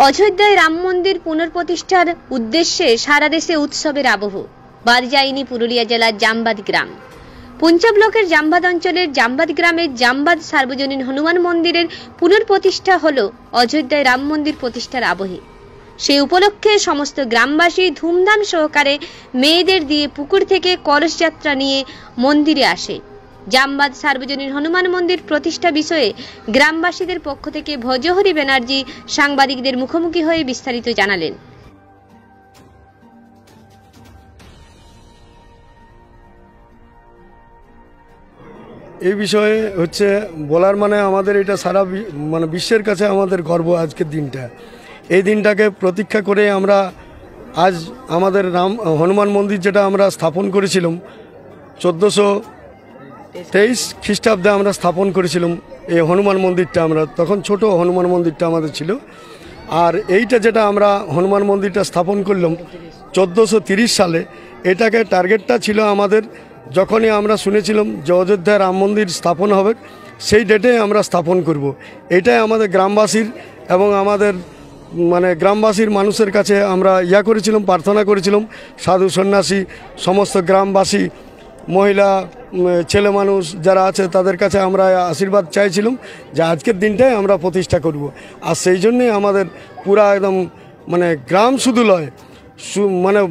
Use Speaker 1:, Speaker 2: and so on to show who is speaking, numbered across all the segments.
Speaker 1: অযোধ্যায় রাম মন্দির পুনঃপ্রতিষ্ঠার উদ্দেশ্যে সারা দেশে উৎসবের আবহ। বাদ যায়নি পুরুলিয়া জেলার জামবাদ গ্রাম। পুঞ্চা ব্লকের জামবাদ অঞ্চলের জামবাদ গ্রামের জামবাদ সার্বজনীন হনুমান মন্দিরের পুনঃপ্রতিষ্ঠা হল অযোধ্যায় রাম মন্দির প্রতিষ্ঠার আবহে। সেই উপলক্ষে সমস্ত গ্রামবাসী ধুমধাম সহকারে মেয়েদের দিয়ে পুকুর থেকে কলস যাত্রা নিয়ে মন্দিরে আসে। জামবাদ সার্বজনীন হনুমান মন্দির প্রতিষ্ঠা বিষয়ে গ্রামবাসীদের পক্ষ থেকে ভজহরি ব্যানার্জি সাংবাদিকদের মুখোমুখি হয়ে বিস্তারিত জানালেন।
Speaker 2: এই বিষয়ে হচ্ছে বলার মানে আমাদের এটা সারা বিশ্বের কাছে আমাদের গর্ব। আজকের দিনটা, এই দিনটাকে প্রতীক্ষা করে আমরা আজ আমাদের হনুমান মন্দির যেটা আমরা স্থাপন করেছিলাম 1423 খ্রিস্টাব্দে আমরা স্থাপন করেছিলাম এই হনুমান মন্দিরটা। আমরা তখন ছোট হনুমান মন্দিরটা আমাদের ছিল। আর এইটা যেটা আমরা হনুমান মন্দিরটা স্থাপন করলাম 1430 সালে, এটাকে টার্গেটটা ছিল আমাদের, যখনই আমরা শুনেছিলাম যে অযোধ্যায় রাম মন্দির স্থাপন হবে সেই ডেটে আমরা স্থাপন করব। এটাই আমাদের গ্রামবাসীর এবং আমাদের গ্রামবাসীর মানুষের কাছে আমরা করেছিলাম, প্রার্থনা করেছিলাম। সাধু সন্ন্যাসী, সমস্ত গ্রামবাসী, মহিলা, ছেলে মানুষ যারা আছে তাদের কাছে আমরা আশীর্বাদ চাইছিলাম যে আজকের দিনটাই আমরা প্রতিষ্ঠা করব। আর সেই জন্যই আমাদের পুরা একদম গ্রাম শুধু নয়,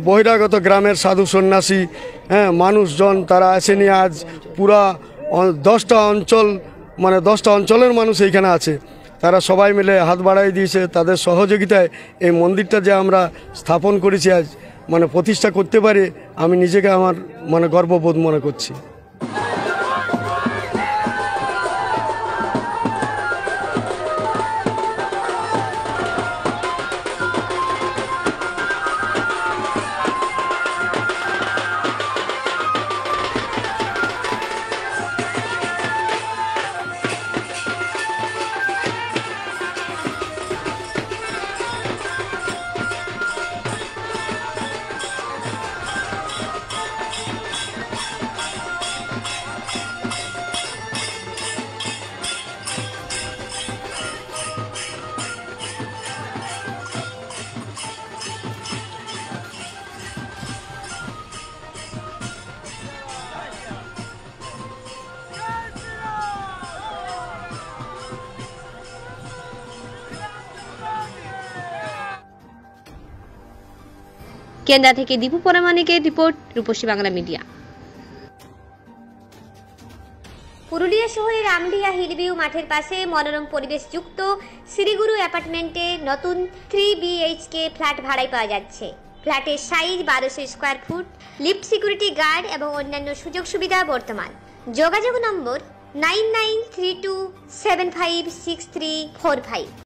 Speaker 2: বহিরাগত গ্রামের সাধু সন্ন্যাসী, মানুষজন তারা আসেনি। আজ পুরা 10টা অঞ্চল 10টা অঞ্চলের মানুষ এইখানে আছে। তারা সবাই মিলে হাত বাড়াই দিয়েছে। তাদের সহযোগিতায় এই মন্দিরটা যে আমরা স্থাপন করেছি আজ প্রতিষ্ঠা করতে পারি, আমি নিজেকে আমার গর্ববোধ মনে করছি।
Speaker 1: কেন্দ্রা থেকে দীপু পরামানিকের রিপোর্ট, রূপসী বাংলা মিডিয়া। পুরুলিয়া শহরের আমডিহা হিলভিউ মাঠের পাশে মনোরম পরিবেশ যুক্ত শ্রীগুরু অ্যাপার্টমেন্টে নতুন 3 BHK ফ্ল্যাট ভাড়ায় পাওয়া যাচ্ছে। ফ্ল্যাটের size 1200 square feet, lift, security guard এবং অন্যান্য সুযোগ সুবিধা বর্তমান। যোগাযোগ নম্বর 9932756345।